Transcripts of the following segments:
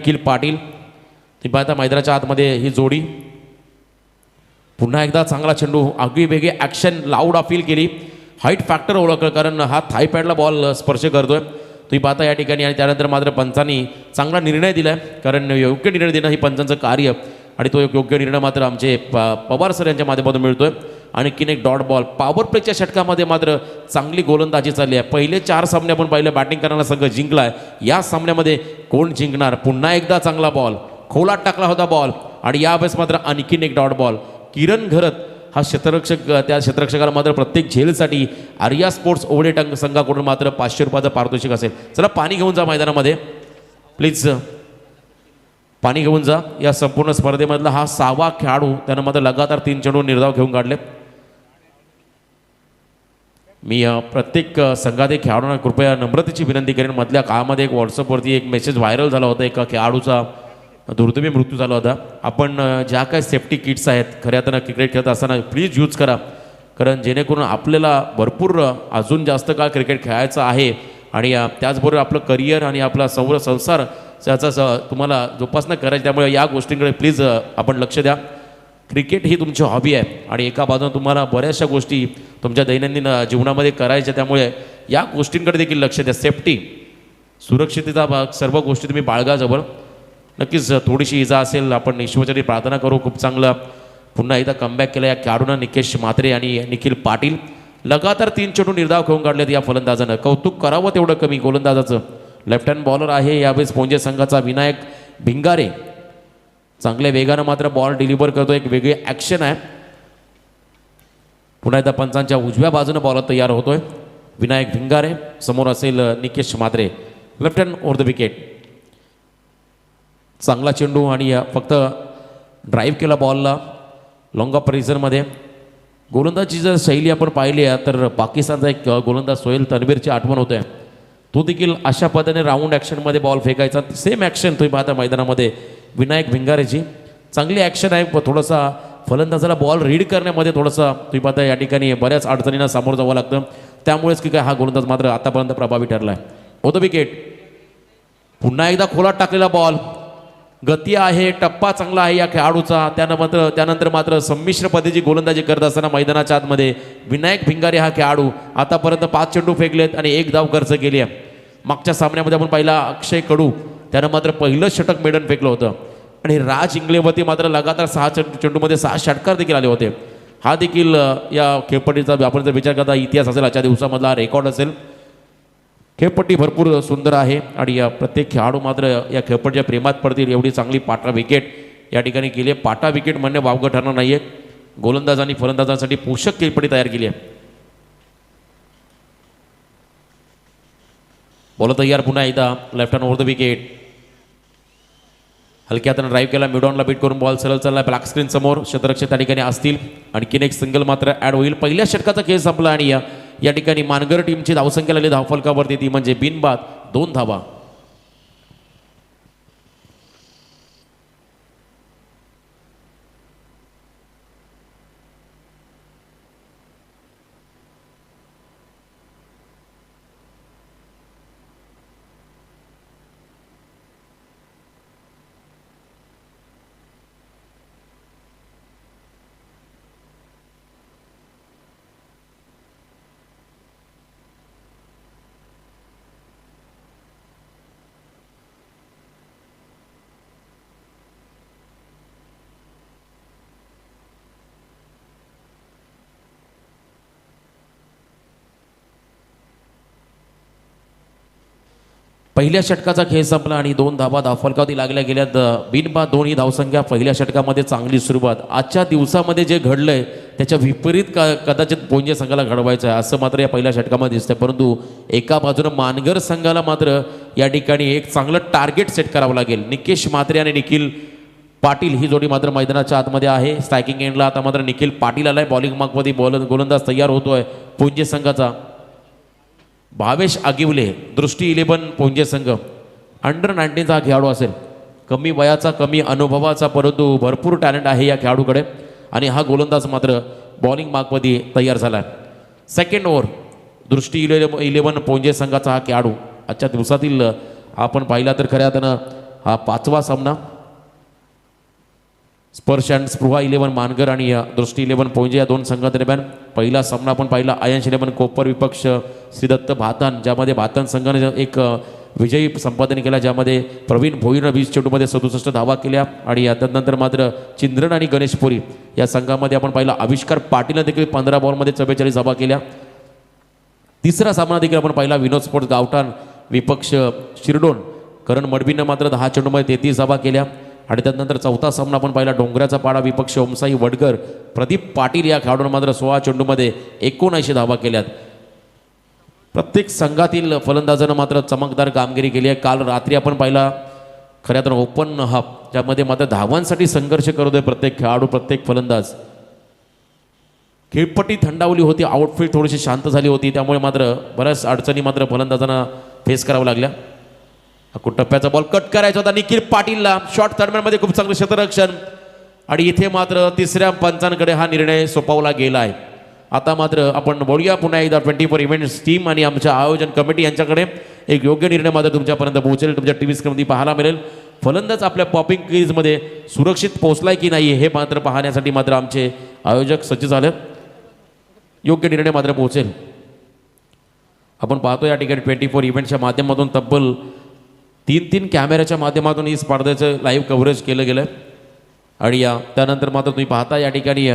निखिल पाटील ती पाहता मैदानाच्या आतमध्ये ही जोडी पुन्हा एकदा चांगला चेंडू आगळी वेगळी ॲक्शन लाऊड अपील केली. हाईट फॅक्टर ओळखलं कारण हा थाय पॅडला बॉल स्पर्श करतोय. तुम्ही पाहता या ठिकाणी आणि त्यानंतर मात्र पंचांनी चांगला निर्णय दिला आहे कारण योग्य निर्णय देणं ही पंचांचं कार्य आणि तो योग्य निर्णय मात्र आमचे पवार सर यांच्या माध्यमातून मिळतोय. आणखीन एक डॉट बॉल पॉवर प्लेच्या षटकामध्ये मात्र चांगली गोलंदाजी चालली आहे. पहिले 4 सामने आपण पाहिले बॅटिंग करणारा संघ जिंकला आहे. या सामन्यामध्ये कोण जिंकणार? पुन्हा एकदा चांगला बॉल खोलात टाकला होता बॉल आणि यावेळेस मात्र आणखीन एक डॉट बॉल. किरण घरत हा क्षेत्ररक्षक त्या क्षेत्ररक्षकाला मात्र प्रत्येक झेलसाठी आर्या स्पोर्ट्स ओवडे संघाकडून मात्र 500 रुपयाचं पारितोषिक असेल. चला पाणी घेऊन जा मैदानामध्ये प्लीज, पाणी घेऊन जा. या संपूर्ण स्पर्धेमधला हा 6वा खेळाडू त्यानं मात्र लगातार 3 चेंडू निर्धाव घेऊन काढले. मी प्रत्येक संघात एक खेळाडूंना कृपया नम्रतेची विनंती करेन. मधल्या काळामध्ये एक व्हॉट्सअपवरती एक मेसेज व्हायरल झाला होता. एका खेळाडूचा दुर्दैवी मृत्यू झाला होता. आपण ज्या काही सेफ्टी किट्स आहेत खऱ्या अर्थानं क्रिकेट खेळत असताना प्लीज यूज करा कारण जेणेकरून आपल्याला भरपूर अजून जास्त काळ क्रिकेट खेळायचं आहे आणि त्याचबरोबर आपलं करिअर आणि आपला संसार त्याचा तुम्हाला जोपासना करायची. त्यामुळे या गोष्टींकडे प्लीज आपण लक्ष द्या. क्रिकेट ही तुमची हॉबी आहे आणि एका बाजूने तुम्हाला बऱ्याचशा गोष्टी तुमच्या दैनंदिन जीवनामध्ये करायच्या. त्यामुळे या गोष्टींकडे देखील लक्ष द्या. सेफ्टी सुरक्षिततेचा भाग सर्व गोष्टी तुम्ही बाळगा जवळ. नक्कीच थोडीशी इजा असेल आपण ईश्वरचरणी प्रार्थना करू. खूप चांगला पुन्हा एकदा कमबॅक केला या खेळाडूंना निकेश म्हात्रे आणि निखिल पाटील. लगातार 3 चेंडू निर्धाव घेऊन काढलेत या फलंदाजानं. कौतुक करावं तेवढं कमी गोलंदाजाचं. लेफ्ट हँड बॉलर आहे यावेळेस पोंजे संघाचा विनायक भिंगारे. चांगल्या वेगानं मात्र बॉल डिलिव्हर करतो. एक वेगळी ॲक्शन आहे. पुन्हा एकदा पंचांच्या उजव्या बाजूनं बॉलर तयार होतोय. विनायक भिंगारे समोर असेल Nikesh Mhatre. Left hand over the wicket. चांगला चेंडू आणि फक्त ड्राईव्ह केला बॉलला लॉंग ऑफ परिसरमध्ये. गोलंदाजी जर शैली आपण पाहिली आहे तर पाकिस्तानचा एक गोलंदाज सोहेल तन्वीरची आठवण होते. तो देखील अशा पद्धतीने राऊंड ॲक्शनमध्ये बॉल फेकायचा. सेम ॲक्शन तुम्ही पाहता मैदानामध्ये विनायक भिंगारेची. चांगली ॲक्शन आहे. थोडासा फलंदाजाला बॉल रीड करण्यामध्ये थोडासा तुम्ही पाहता या ठिकाणी बऱ्याच अडचणींना सामोरं जावं लागतं. त्यामुळेच की काय हा गोलंदाज मात्र आतापर्यंत प्रभावी ठरला आहे. होतं विकेट. पुन्हा एकदा खोलात टाकलेला बॉल. गती आहे, टप्पा चांगला आहे या खेळाडूचा. त्यानंतर मात्र संमिश्र पद्धतीची गोलंदाजी करत असताना मैदानाच्या आतमध्ये विनायक भिंगारे हा खेळाडू आतापर्यंत 5 चेंडू फेकलेत आणि 1 धाव खर्च केली आहे. मागच्या सामन्यामध्ये आपण पाहिला अक्षय कडू त्यानं मात्र पहिलं षटक मेडन फेकलं होतं आणि राज इंगलेवरती मात्र लगातार 6 चेंडूमध्ये 6 षटकार देखील आले होते. हा देखील या खेळपट्टीचा आपण जर विचार करता इतिहास असेल आजच्या दिवसामधला रेकॉर्ड असेल. खेळपट्टी भरपूर सुंदर आहे आणि या प्रत्येक खेळाडू मात्र या खेळपट्टीच्या प्रेमात पडतील एवढी चांगली पाटा विकेट या ठिकाणी केली आहे. पाटा विकेट म्हणणे वावगं ठरणार नाही आहे. गोलंदाज आणि फलंदाजांसाठी पोषक खेळपट्टी तयार केली आहे. बॉल तयार पुन्हा एकदा left hand over the wicket. हलक्या हाताने ड्राईव्ह केला. मिडॉनला बीट करून बॉल सरळ चालला ब्लॅक स्क्रीन समोर. क्षेत्ररक्षक त्या ठिकाणी असतील. आणखीन एक सिंगल मात्र ॲड होईल. पहिल्या षटकाचा खेळ संपला आणि या ठिकाणी मानगर टीमची धावसंख्या लागली धावफलकावरती ती म्हणजे बिनबाद 2 धावा. पहिल्या षटकाचा खेळ संपला आणि 2 धावा धावफलकावरती लागल्या गेल्यात. बिनबाद 2 ही धावसंख्या पहिल्या षटकामध्ये चांगली सुरुवात. आजच्या दिवसामध्ये जे घडलंय त्याच्या विपरीत कदाचित पोंजे संघाला घडवायचं आहे असं मात्र या पहिल्या षटकामध्ये दिसतंय. परंतु एका बाजूनं मानगर संघाला मात्र या ठिकाणी एक चांगलं टार्गेट सेट करावं लागेल. निकेश म्हात्रे आणि निखिल पाटील ही जोडी मात्र मैदानाच्या आतमध्ये आहे. स्ट्रायकिंग एंडला आता मात्र निखिल पाटील आलाय. बॉलिंग मार्कमध्ये गोलंदाज तयार होतोय पोंजे संघाचा. भावेश आगिवले दृष्टी 11 पोंजे संघ. अंडर 19चा हा खेळाडू असेल. कमी वयाचा कमी अनुभवाचा परंतु भरपूर टॅलेंट आहे या खेळाडूकडे आणि हा गोलंदाज मात्र बॉलिंग मार्कमध्ये तयार झाला आहे. सेकंड ओव्हर दृष्टी 11 पोंजे संघाचा हा खेळाडू आजच्या दिवसातील आपण पाहिला तर खऱ्या अर्थानं हा 5वा सामना. स्पर्श अँड स्पृहा 11 मानगर आणि दृष्टी 11 पोंजे या दोन संघादरम्यान पहिला सामना आपण पाहिला. आयन्स 11 कोपर विपक्ष श्रीदत्त भातन, ज्यामध्ये भातन संघाने एक विजयी संपादन केला, ज्यामध्ये प्रवीण भोईरनं 20 चेंडूमध्ये 67 धावा केल्या. आणि त्यानंतर मात्र चिंद्रन आणि गणेशपुरी या संघामध्ये आपण पाहिला आविष्कार पाटीलनं देखील 15 बॉलमध्ये 44 धावा केल्या. तिसरा सामना देखील आपण पाहिला विनोद स्पोर्ट्स गावठाण विपक्ष शिरडोन, करण मडबीनं मात्र 10 चेंडूमध्ये 33 धावा केल्या. आणि त्यानंतर चौथा सामना आपण पाहिला डोंगराचा पाडा विपक्ष ओमसाई वडकर, प्रदीप पाटील या खेळाडूंना मात्र 16 चेंडूमध्ये 79 धावा केल्यात. प्रत्येक संघातील फलंदाजानं मात्र चमकदार कामगिरी केली आहे. काल रात्री आपण पाहिला खऱ्या तर ओपन हाफ, ज्यामध्ये मात्र धावांसाठी संघर्ष करत आहे प्रत्येक खेळाडू, प्रत्येक फलंदाज. खेळपट्टी थंडावली होती, आउटफील्ड थोडीशी शांत झाली होती, त्यामुळे मात्र बऱ्याच अडचणी मात्र फलंदाजांना फेस कराव्या लागल्या. टप्प्याचा बॉल कट करायचा होता निखिल पाटीलला, शॉर्ट थर्डमॅनमध्ये खूप चांगलं क्षेत्ररक्षण. आणि इथे मात्र तिसऱ्या पंचांकडे हा निर्णय सोपवला गेला आहे. आता मात्र आपण बोलूया पुन्हा एकदा 24 इव्हेंट्स टीम आणि आमच्या आयोजन कमिटी यांच्याकडे. एक योग्य निर्णय मात्र तुमच्यापर्यंत पोहोचेल, तुमच्या टी व्ही स्क्रीनमध्ये पाहायला मिळेल. फलंदाज आपल्या पॉपिंग क्रीजमध्ये सुरक्षित पोहोचलाय की नाही हे मात्र पाहण्यासाठी मात्र आमचे आयोजक सज्ज झाले. योग्य निर्णय मात्र पोहोचेल. आपण पाहतो या ठिकाणी 24 इव्हेंटच्या माध्यमातून तब्बल 3 कॅमेऱ्याच्या माध्यमातून ही स्पर्धेचं लाईव्ह कव्हरेज केलं गेलं. आणि त्यानंतर मात्र तुम्ही पाहता या ठिकाणी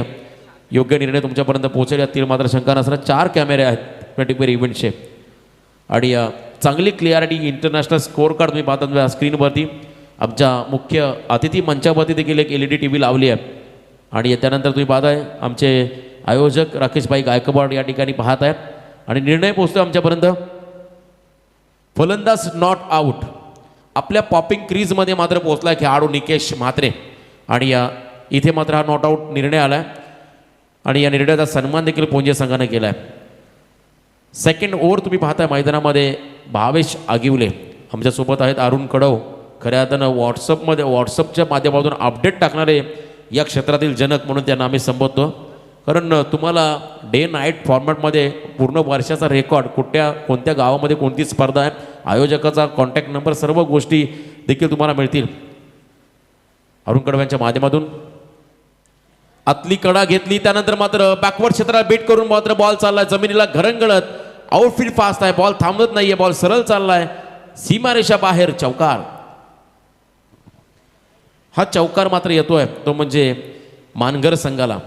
योग्य निर्णय तुमच्यापर्यंत पोहोचेल यातील मात्र शंका नसणार. 4 कॅमेरे आहेत 24 इव्हेंटचे. आणि चांगली क्लिअरिटी इंटरनॅशनल स्कोअर कार्ड तुम्ही पाहता स्क्रीनवरती. आमच्या मुख्य अतिथी मंचावरती देखील एक LED TV लावली आहे. आणि त्यानंतर तुम्ही पाहताय आमचे आयोजक राकेशभाई गायकवाड या ठिकाणी पाहत आहेत. आणि निर्णय पोहोचतो आमच्यापर्यंत. फलंदाज नॉट आऊट, आपल्या पॉपिंग क्रीजमध्ये मात्र पोहोचला खेळाडू निकेश म्हात्रे. आणि इथे मात्र हा नॉट आऊट निर्णय आला आहे. आणि या निर्णयाचा सन्मान देखील पोंजे संघाने केला आहे. सेकंड ओव्हर तुम्ही पाहताय मैदानामध्ये भावेश आगिवले आमच्यासोबत आहेत. अरुण कडव खऱ्या अर्थानं व्हॉट्सअपच्या माध्यमातून अपडेट टाकणारे या क्षेत्रातील जनक म्हणून त्यांना आम्ही संबोधतो. कारण तुम्हाला डे नाईट फॉर्मॅटमध्ये पूर्ण वर्षाचा रेकॉर्ड, कोणत्या गावामध्ये कोणती स्पर्धा आहे, आयोजकाचा कॉन्टॅक्ट नंबर, सर्व गोष्टी देखील तुम्हाला मिळतील अरुण कडव यांच्या माध्यमातून. आतली कडा घेतली, त्यानंतर मात्र बॅकवर्ड क्षेत्राला बीट करून मात्र बॉल चाललाय जमिनीला घरंगळत. आउटफील्ड फास्ट आहे, बॉल थांबत नाहीये, बॉल सरळ चाललाय सीमारेषा बाहेर. चौकार, हा चौकार मात्र येतोय तो म्हणजे मानगर संघाला.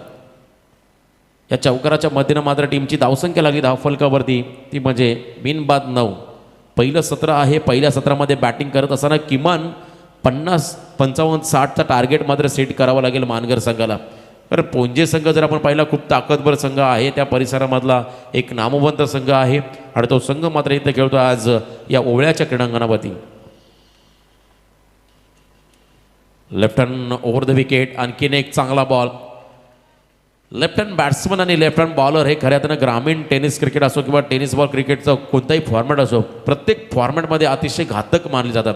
या चौकाराच्या मध्येनं मात्र टीमची धावसंख्या लागली धावफलकावरती, ती म्हणजे बिनबाद 9. पहिलं सत्र आहे. पहिल्या सत्रामध्ये बॅटिंग करत असताना किमान 50, 55, 60चा टार्गेट मात्र सेट करावा लागेल मानगर संघाला. तर पोंजे संघ जर आपण पाहिला खूप ताकदवर संघ आहे, त्या परिसरामधला एक नामवंत संघ आहे. आणि तो संघ मात्र इथे खेळतो आज या ओवळ्याच्या क्रीडांगणावरती. Left hand over the wicket, आणखीन एक चांगला बॉल. लेफ्ट हँड बॅट्समन आणि लेफ्ट हँड बॉलर हे खऱ्या अर्थानं ग्रामीण टेनिस क्रिकेट असो किंवा टेनिस बॉल क्रिकेटचा कोणताही फॉर्मॅट असो, प्रत्येक फॉर्मॅटमध्ये अतिशय घातक मानले जातात.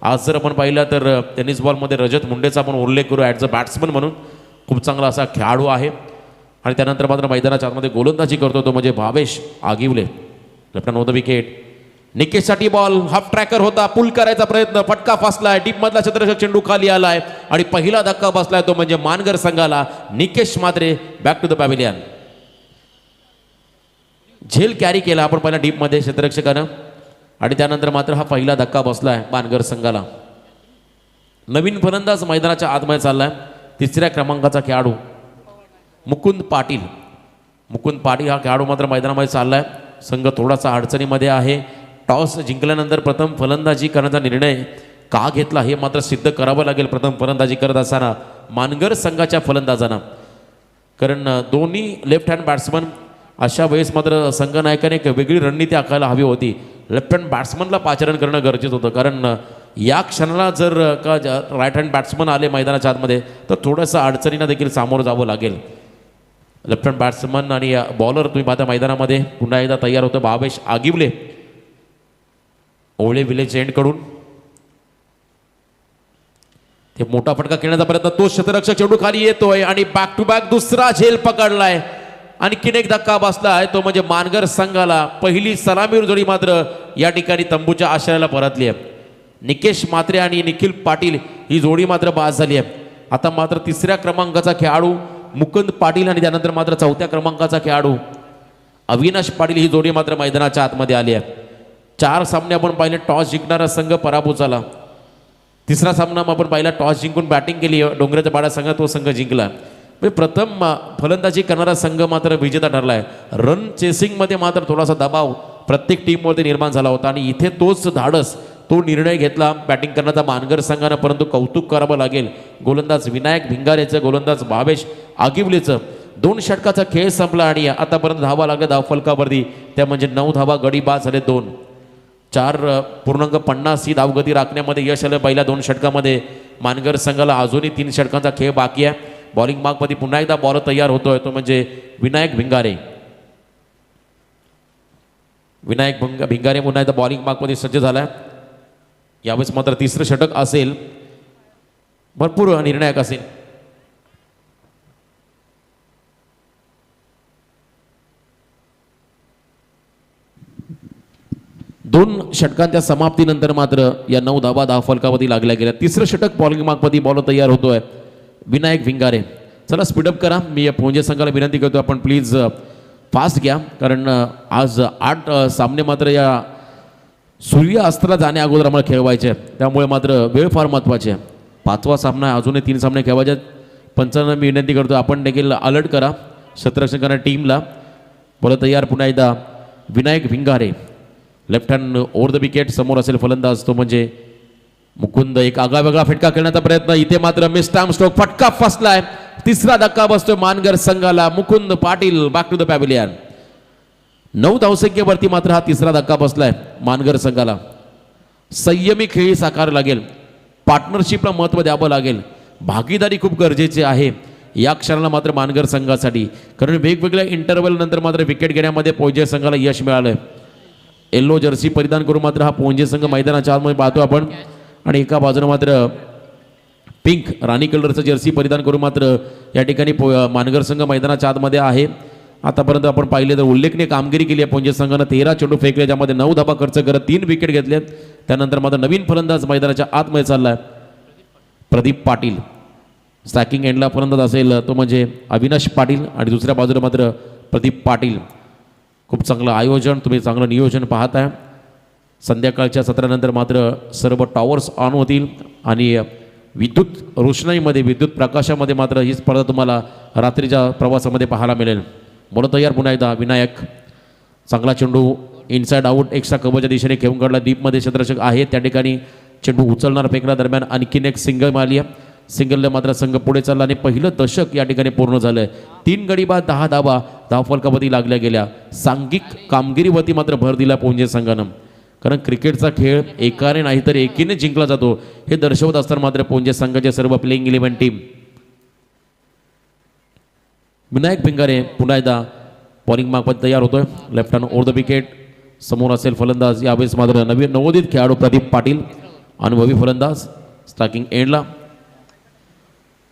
आज जर आपण पाहिलं तर टेनिस बॉलमध्ये रजत मुंडेचा आपण उल्लेख करू ॲज अ बॅट्समन म्हणून. खूप चांगला असा खेळाडू आहे. आणि त्यानंतर मात्र मैदानाच्या आतमध्ये गोलंदाजी करतो तो म्हणजे Bhavesh Agivale. Left hand over the wicket, निकेशसाठी बॉल, हाफ ट्रॅकर होता, पुल करायचा प्रयत्न, फटका फासलाय, डीप मधला क्षेत्ररक्षक चेंडू खाली आलाय आणि पहिला धक्का बसलाय तो म्हणजे मानगर संघाला. Nikesh Mhatre back to the pavilion. झेल कॅरी केला आपण पहिला डीप मध्ये क्षेत्ररक्षकानं. आणि त्यानंतर मात्र हा पहिला धक्का बसलाय मानगर संघाला. नवीन फलंदाज मैदानाच्या आतमध्ये चाललाय, 3ऱ्या क्रमांकाचा खेळाडू मुकुंद पाटील. मुकुंद पाटील हा खेळाडू मात्र मैदानामध्ये चाललाय. संघ थोडासा अडचणीमध्ये आहे. टॉस जिंकल्यानंतर प्रथम फलंदाजी करण्याचा निर्णय का घेतला हे मात्र सिद्ध करावं लागेल प्रथम फलंदाजी करत असताना मानगर संघाच्या फलंदाजांना. कारण दोन्ही लेफ्ट हँड बॅट्समन अशा वेळेस मात्र संघनायकाने एक वेगळी रणनीती आखायला हवी होती. लेफ्ट हँड बॅट्समनला पाचारण करणं गरजेचं होतं. कारण या क्षणाला जर का राईट हँड बॅट्समन आले मैदानाच्या आतमध्ये तर थोडंसं अडचणींना देखील सामोरं जावं लागेल. लेफ्ट हँड बॅट्समन आणि बॉलर तुम्ही पाहता मैदानामध्ये पुन्हा एकदा तयार होतं भावेश आगिवले ओवळे विलेज एंडकडून. ते मोठा फटका खेळण्याचा प्रयत्न, तो क्षेत्ररक्षक चेंडू खाली येतोय आणि बॅक टू बॅक दुसरा झेल पकडलाय. आणखीन एक धक्का बसलाय तो म्हणजे मानगर संघाला. पहिली सलामीवर जोडी मात्र या ठिकाणी तंबूच्या आश्रयाला परतली आहे. निकेश म्हात्रे आणि निखिल पाटील ही जोडी मात्र बाद झाली आहे. आता मात्र तिसऱ्या क्रमांकाचा खेळाडू मुकुंद पाटील आणि त्यानंतर मात्र चौथ्या क्रमांकाचा खेळाडू अविनाश पाटील ही जोडी मात्र मैदानाच्या आतमध्ये आली आहे. 4 सामने आपण पाहिले टॉस जिंकणारा संघ पराभूत झाला. तिसरा सामना आपण पाहिला टॉस जिंकून बॅटिंग केली डोंगराच्या पाड्या संघ तो संघ जिंकला. प्रथम फलंदाजी करणारा संघ मात्र विजेता ठरला आहे. रन चेसिंगमध्ये मात्र थोडासा दबाव प्रत्येक टीमवरती निर्माण झाला होता आणि इथे तोच धाडस तो निर्णय घेतला बॅटिंग करण्याचा मानगर संघानं. परंतु कौतुक करावं लागेल गोलंदाज विनायक भिंगारेचं, गोलंदाज भावेश आगिवलेचं. 2 षटकाचा खेळ संपला आणि आतापर्यंत धावा लागल्या धावफलकावरती त्या म्हणजे 9 धावा गडी बाद झाले 2. 4.50 ही धावगती राखण्यामध्ये यश आलं पहिल्या 2 षटकामध्ये. मानगर संघाला अजूनही 3 षटकांचा खेळ बाकी आहे. बॉलिंग मार्कमध्ये पुन्हा एकदा बॉल तयार होतोय तो म्हणजे विनायक भिंगारे. विनायक भिंगारे पुन्हा एकदा बॉलिंग मार्कमध्ये सज्ज झालाय. यावेळेस मात्र तिसरं षटक असेल, भरपूर निर्णायक असेल. दोन षटकांच्या समाप्तीनंतर मात्र या 9 धावा धावफलकावरती लागल्या गेल्या. तिसरं षटक बॉलिंग मार्कमध्ये बॉल तयार होतोय विनायक भिंगारे. चला स्पीडअप करा. मी या पोंजे संघाला विनंती करतो आपण प्लीज फास्ट घ्या, कारण आज 8 सामने मात्र या सूर्य अस्ताला जाण्या अगोदर आम्हाला खेळवायचे, त्यामुळे मात्र वेळ फार महत्त्वाची आहे. 5वा सामना अजूनही 3 सामने खेळवायचे. पंचांना मी विनंती करतो आपण देखील अलर्ट करा क्षेत्ररक्षण करणाऱ्या टीमला. बोला तयार पुन्हा एकदा Vinayak Bhingare. Left hand over the wicket. समोर असेल फलंदाज तो म्हणजे मुकुंद. एक आगळावेगळा फटका खेळण्याचा प्रयत्न, इथे मात्र मिस्टाम स्ट्रोक, फटका फसलाय. तिसरा धक्का बसतोय मानगर संघाला. Mukund Patil back to the pavilion. 9 धावसंख्येवरती मात्र हा तिसरा धक्का बसलाय मानगर संघाला. संयमी खेळी साकार लागेल, पार्टनरशिपला महत्त्व द्यावं लागेल, भागीदारी खूप गरजेची आहे या क्षणाला मात्र मानगर संघासाठी, कारण वेगवेगळ्या इंटरव्हल नंतर मात्र विकेट घेण्यामध्ये पोंजे संघाला यश मिळालंय. येल्लो जर्सी परिधान करून मात्र हा पोंजे संघ मैदानाच्या आतमध्ये पाहतो आपण, आणि एका बाजूने मात्र पिंक राणी कलरचं जर्सी परिधान करून मात्र या ठिकाणी मानगर संघ मैदानाच्या आतमध्ये आहे. आतापर्यंत आपण पाहिले तर उल्लेखनीय कामगिरी केली आहे पोंजे संघानं. 13 चेंडू फेकले, ज्यामध्ये 9 धाबा खर्च करत 3 विकेट घेतलेत. त्यानंतर मात्र नवीन फलंदाज मैदानाच्या आतमध्ये चालला आहे प्रदीप पाटील. स्टॅकिंग एंडला फलंदाज असेल तो म्हणजे अविनाश पाटील, आणि दुसऱ्या बाजूला मात्र प्रदीप पाटील. खूप चांगलं आयोजन, तुम्ही चांगलं नियोजन पाहताय. संध्याकाळच्या सत्रानंतर मात्र सर्व टॉवर्स ऑन होतील आणि विद्युत रोषणाईमध्ये, विद्युत प्रकाशामध्ये मात्र ही स्पर्धा तुम्हाला रात्रीच्या प्रवासामध्ये पाहायला मिळेल. बोला तयार पुन्हा एकदा विनायक. चांगला चेंडू इनसाइड आउट एक्स्ट्रा कव्हरच्या दिशेने खेळून काढला. डीपमध्ये क्षेत्ररक्षक आहे त्या ठिकाणी. चेंडू उचलणार फेकण्या दरम्यान आणखीन एक सिंगल मारली आहे. सिंगलने मात्र संघ पुढे चालला आणि पहिलं दशक या ठिकाणी पूर्ण झालं आहे. 3 गडी बाद 10 धावा धावफलकावरती लागल्या गेल्या. सांघिक कामगिरीवरती मात्र भर दिला पोंजे संघानं, कारण क्रिकेटचा खेळ एकाने नाही तर एकीने जिंकला जातो हे दर्शवत असताना मात्र पोंजे संघाचे सर्व प्लेइंग 11 टीम. विनायक भिंगारे पुन्हा एकदा बॉलिंग मार्कमध्ये तयार होतोय. Left hand over the wicket. समोर असेल फलंदाज, यावेळेस मात्र नवीन नवोदित खेळाडू प्रदीप पाटील, अनुभवी फलंदाज. स्टॅकिंग एंडला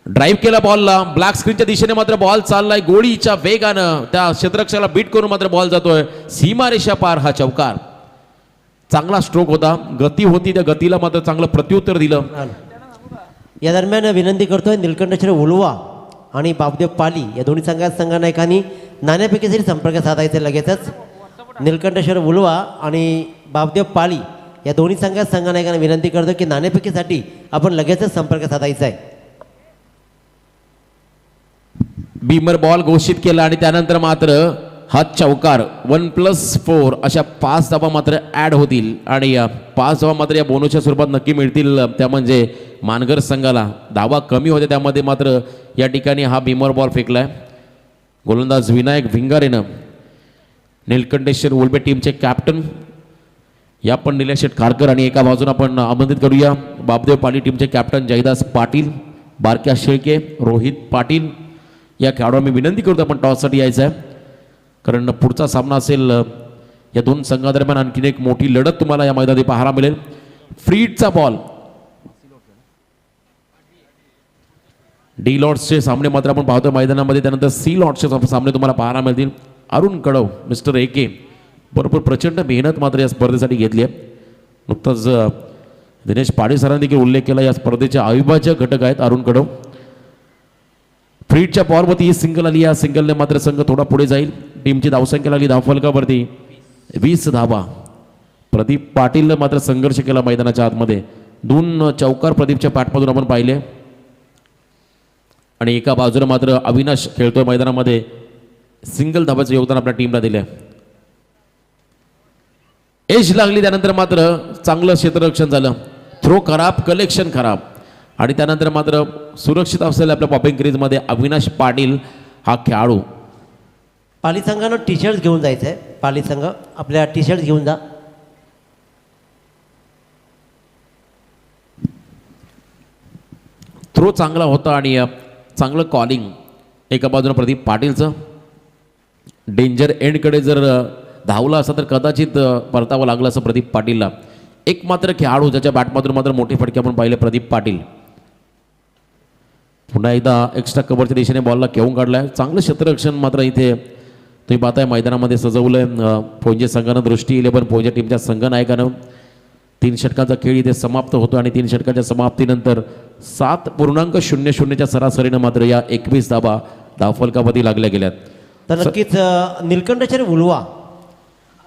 ड्राईव्ह केला बॉलला. ब्लॅक स्क्रीनच्या दिशेने मात्र बॉल चाललाय गोळीच्या वेगानं. त्या क्षेत्ररक्षकाला बीट करून मात्र बॉल जातोय सीमारेषा पार. हा चौकार चांगला स्ट्रोक होता, गती होती, त्या गतीला मात्र चांगलं प्रत्युत्तर दिलं. या दरम्यान विनंती करतोय निलकंठेश्वर उलवा आणि बापदेव पाली या दोन्ही संघांना एकाने नाणेफेकीसाठी संपर्क साधायचे लगेचच. निलकंठेश्वर उलवा आणि बापदेव पाली या दोन्ही संघांना एकाने विनंती करतो की नाणेफेकीसाठी आपण लगेचच संपर्क साधायचा आहे. बीमर बॉल घोषित केला आणि त्यानंतर मात्र हा चौकार 1+4 अशा 5 धावा मात्र ॲड होतील आणि 5 धावा मात्र या बोनसच्या स्वरूपात नक्की मिळतील. त्या म्हणजे मानगर संघाला धावा कमी होते, त्यामध्ये मात्र या ठिकाणी हा बीमर बॉल फेकलाय गोलंदाज विनायक भिंगारेनं. निलकंठेश्वर उलबे टीमचे कॅप्टन या पण निलेश शेठ खारकर, आणि एका बाजून आपण आमंत्रित करूया बापदेव पाली टीमचे कॅप्टन जयदास पाटील, बारक्या शेळके, रोहित पाटील या खेळाडूंना मी विनंती करतो आपण टॉससाठी यायचं आहे, कारण पुढचा सामना असेल या दोन संघादरम्यान. आणखीन एक मोठी लढत तुम्हाला या मैदानात पाहायला मिळेल. फ्रीडचा बॉल. डी लॉर्ड्सचे सामने मात्र आपण पाहतो मैदानामध्ये, त्यानंतर सी लॉर्ड्सचे सामने तुम्हाला पाहायला मिळतील. अरुण कडव, मिस्टर AK बरोबर प्रचंड मेहनत मात्र या स्पर्धेसाठी घेतली आहे. नुकतंच दिनेश पाडे सरांनी देखील उल्लेख केला, या स्पर्धेचे अविभाज्य घटक आहेत अरुण कदम. फ्रीडच्या बॉलवरती ही सिंगल आली, या सिंगलने मात्र संघ थोडा पुढे जाईल. टीमची धावसंख्या लागली धावफलकावरती 20 धावा. प्रदीप पाटीलनं मात्र संघर्ष केला मैदानाच्या आतमध्ये. 2 चौकार प्रदीपच्या पाठमधून आपण पाहिले आणि एका बाजूला मात्र अविनाश खेळतोय मैदानामध्ये. सिंगल धावाचं योगदान आपल्या टीमला दिलं. एज लागली, त्यानंतर मात्र चांगलं क्षेत्ररक्षण झालं. थ्रो खराब, कलेक्शन खराब आणि त्यानंतर मात्र सुरक्षित असलेल्या आपल्या पॉपिंग क्रीजमध्ये अविनाश पाटील हा खेळाडू. पाली संघानं टी शर्ट घेऊन जायचं आहे. पाली संघ आपल्या टी शर्ट घेऊन जा. थ्रो चांगला होता आणि चांगलं कॉलिंग एका बाजूला प्रदीप पाटीलचं. डेंजर एंडकडे जर धावला असता तर कदाचित परतावं लागलं असं प्रदीप पाटीलला. एक मात्र खेळाडू ज्याच्या बॅटमधून मात्र मोठे फटके आपण पाहिले, प्रदीप पाटील. पुन्हा एकदा एक्स्ट्रा कव्हरच्या दिशेने बॉलला घेऊन काढलाय. चांगलं क्षेत्ररक्षण मात्र इथे तुम्ही पाहताय मैदानामध्ये सजवलंय पोंजे संघानं. दृष्टी 11 पोंजे टीमच्या संघनायकानं. 3 षटकांचा खेळ इथे समाप्त होतो आणि 3 षटकाच्या समाप्तीनंतर 7.00च्या सरासरीनं मात्र या 21 धावा धावफलकावरती लागल्या गेल्यात. तर नक्कीच निलकंठेश्वर उलवा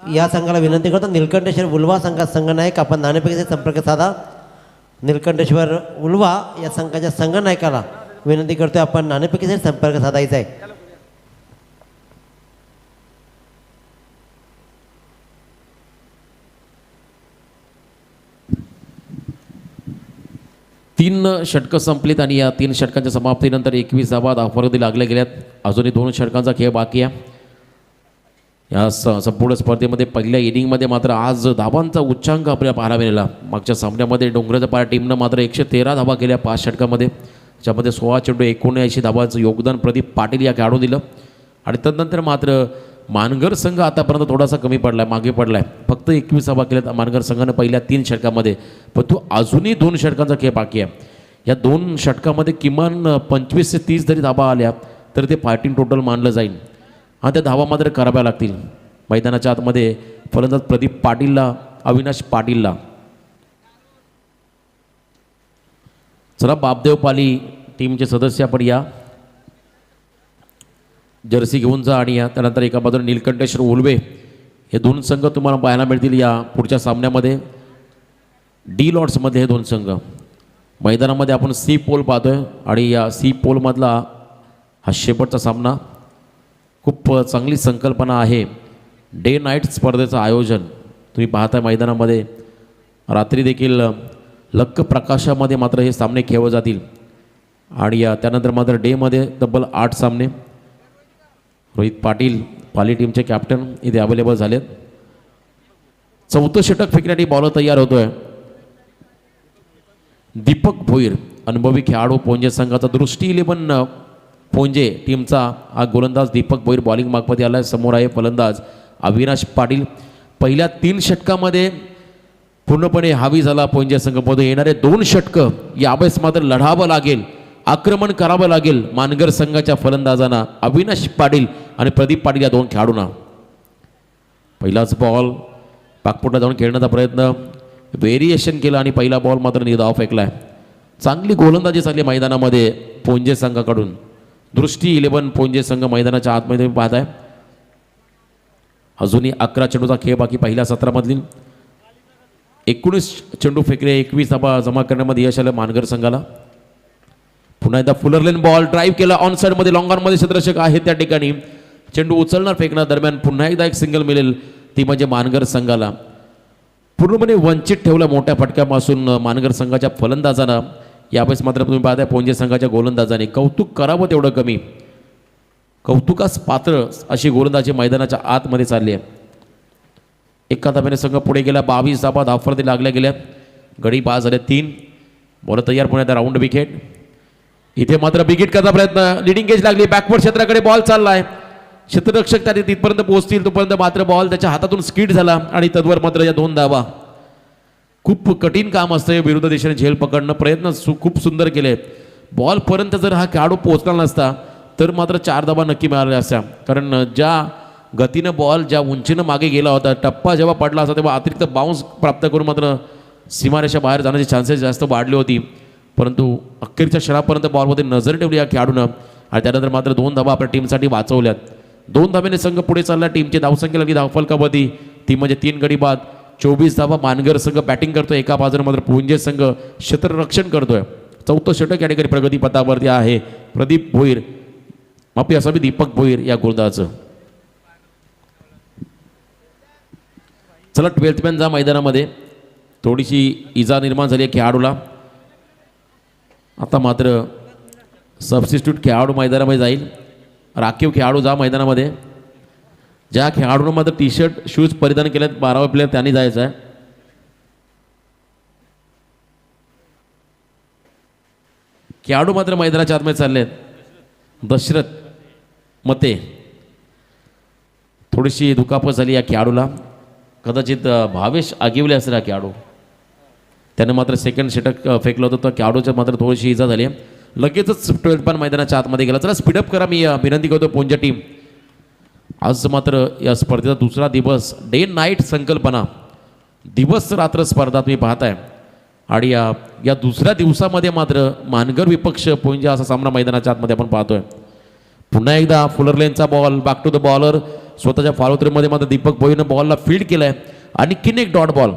या संघाला विनंती करतो. निलकंठेश्वर उलवा संघनायक आपण नाणेफेकीचे संपर्क साधा. निलकंठेश्वर उलवा या संघाच्या संघनायकाला विनंती करतोय आपण नाणेफेकीचे संपर्क साधायचा आहे. तीन षटकं संपलीत आणि या 3 षटकांच्या समाप्तीनंतर 21 धावा धावफलकावरती लागल्या गेल्यात. अजूनही 2 षटकांचा खेळ बाकी आहे. या संपूर्ण स्पर्धेमध्ये पहिल्या इनिंगमध्ये मात्र आज धावांचा उच्चांक आपल्याला पाहायला मिळाला. मागच्या सामन्यामध्ये डोंगराच्या पार टीमनं मात्र 113 धावा केल्या 5 षटकामध्ये. ज्यामध्ये 16 चेंडू 79 धावांचं योगदान प्रदीप पाटील या खेळाडू दिलं. आणि तदनंतर मात्र मानगर संघ आतापर्यंत थोडासा कमी पडला आहे, मागे पडला आहे. फक्त 21 धावा केल्यात मानगर संघानं पहिल्या 3 षटकामध्ये. पण तो अजूनही 2 षटकांचा खेळ बाकी आहे. या 2 षटकामध्ये किमान 25 ते 30 जरी धावा आल्या तर ते फायटिंग टोटल मानलं जाईल. हा त्या धावा मात्र कराव्या लागतील. मैदानाच्या आतमध्ये फलंदाज प्रदीप पाटीलला, अविनाश पाटीलला. चला बापदेव पाली टीमचे सदस्य आपण या जर्सी घेऊन जा आणि या त्यानंतर एका बाजूला निलकंठेश्वर उलवे हे 2 संघ तुम्हाला पाहायला मिळतील या पुढच्या सामन्यामध्ये. डी लॉट्समध्ये हे 2 संघ मैदानामध्ये आपण सी पोल पाहतोय आणि या सी पोलमधला हा शेवटचा सामना. खूप चांगली संकल्पना आहे. डे नाईट स्पर्धेचं आयोजन तुम्ही पाहताय मैदानामध्ये. रात्री देखील लक्क प्रकाशामध्ये मात्र हे सामने खेळले जातील आणि त्यानंतर मात्र डेमध्ये तब्बल 8 सामने. रोहित पाटील पाली टीमचे कॅप्टन इथे अवेलेबल झालेत. 4थं षटक फेकण्यासाठी बॉलर तयार होतोय. दीपक भोईर अनुभवी खेळाडू पोंजे संघाचा. दृष्टी 11 पोंजे टीमचा हा गोलंदाज दीपक भोईर बॉलिंग मार्कमध्ये आला. समोर आहे फलंदाज अविनाश पाटील. पहिल्या 3 षटकामध्ये पूर्णपणे हावी झाला पोंजे संघामध्ये. येणारे 2 षटकं यावेळेस मात्र लढावं लागेल, आक्रमण करावं लागेल मानगर संघाच्या फलंदाजांना अविनाश पाटील आणि प्रदीप पाटील या 2 खेळाडूंना. पहिलाच बॉल पाकपोटला जाऊन खेळण्याचा प्रयत्न, व्हेरिएशन केलं आणि पहिला बॉल मात्र निर्धाव फेकलाय. चांगली गोलंदाजी चालली मैदानामध्ये पोंजे संघाकडून. दृष्टी 11 पोंजे संघ मैदानाच्या आतमध्ये पाहताय. अजूनही 11 चेंडूचा खेळ बाकी पहिल्या सत्रामधील. 19 चेंडू फेकले, 21 धावा जमा करण्यामध्ये यश आलं मानगर संघाला. पुन्हा एकदा फुलरलेन बॉल ड्राईव्ह केला ऑन साईडमध्ये. लॉंग ऑनमध्ये क्षेत्ररक्षक आहे त्या ठिकाणी. चेंडू उचलणार फेकणार दरम्यान पुन्हा एकदा एक सिंगल मिळेल, ती म्हणजे मानगर संघाला. पूर्णपणे वंचित ठेवलं मोठ्या फटक्यापासून मानगर संघाच्या फलंदाजानं. यावेळेस मात्र तुम्ही पाहताय पोंजे संघाच्या गोलंदाजाने. कौतुक करावं तेवढं कमी. कौतुकास पात्र अशी गोलंदाजी मैदानाच्या आतमध्ये चालली आहे. एका धाब्याने संघ पुढे गेला. 22 धाबा धावफलकावरती लागल्या गेल्या. गडी पास झाले 3. बॉल तयार पुण्यात राऊंड विकेट. इथे मात्र विकेट करता प्रयत्न. लिडिंग एज लागली. बॅकवर्ड क्षेत्राकडे बॉल चाललाय. क्षेत्ररक्षक त्या तिथपर्यंत पोहोचतील तोपर्यंत मात्र बॉल त्याच्या हातातून स्किड झाला आणि तद्वर मात्र या 2 धावा. खूप कठीण काम असतं विरुद्ध दिशेने झेल पकडणं. प्रयत्न खूप सुंदर केले. बॉलपर्यंत जर हा खेळाडू पोहोचला नसता तर मात्र 4 धावा नक्की मिळाल्या असत्या. कारण ज्या गतीनं बॉल ज्या उंचीनं मागे गेला होता, टप्पा जेव्हा पडला असता तेव्हा अतिरिक्त बाउन्स प्राप्त करून मात्र सीमारेषा बाहेर जाण्याची चान्सेस जास्त वाढली होती, परंतु अखेरच्या क्षणापर्यंत बॉलमध्ये नजर ठेवली या खेळाडूनं आणि त्यानंतर मात्र 2 धावा आपल्या टीमसाठी वाचवल्यात. 2 धाब्याने संघ पुढे चालला. टीमची धावसंख्या लागली धावफलकावरती, ती म्हणजे 3 गडी बाद 24 धावा. मानगर संघ बॅटिंग करतोय, एका बाजूने मात्र पुंजे संघ क्षेत्ररक्षण करतोय. 4थं षटक या ठिकाणी प्रगतीपथावरती आहे प्रदीप भोईर, माफी असावी दीपक भोईर या गोलंदाजाचं. चला 12th मॅन जा मैदानामध्ये. थोडीशी इजा निर्माण झाली आहे खेळाडूला. आता मात्र सबस्टिट्यूट खेळाडू मैदानामध्ये जाईल. राखीव खेळाडू जा मैदानामध्ये. ज्या खेळाडूनं मात्र टी शर्ट शूज परिधान केलेत 12वा प्लेयर त्यांनी जायचं आहे. खेळाडू मात्र मैदानाच्या आतमध्ये चालले आहेत. दशरथ मते, थोडीशी दुखापत झाली या खेळाडूला. कदाचित भावेश आगिवले असेल हा खेळाडू. त्यानं मात्र सेकंड षटक फेकलं होतं, तर खेळाडूच्या मात्र थोडीशी इजा झाली. लगेचच 12th मॅन मैदानाच्या आतमध्ये गेला. चला स्पीडअप करा, मी विनंती करतो पुंज टीम. आज मात्र या स्पर्धेचा दुसरा दिवस, डे नाईट संकल्पना, दिवस रात्र स्पर्धा तुम्ही पाहताय. आणि या दुसऱ्या दिवसामध्ये मात्र मानगर विपक्ष पुंज असा सामना मैदानाच्या आतमध्ये आपण पाहतोय. पुन्हा एकदा फुलर लेनचा ball, back to the bowler. स्वतःच्या फॉलोथ्रूमध्ये मात्र दीपक भोईनं बॉलला फील्ड केलाय. आणखीन एक डॉट बॉल.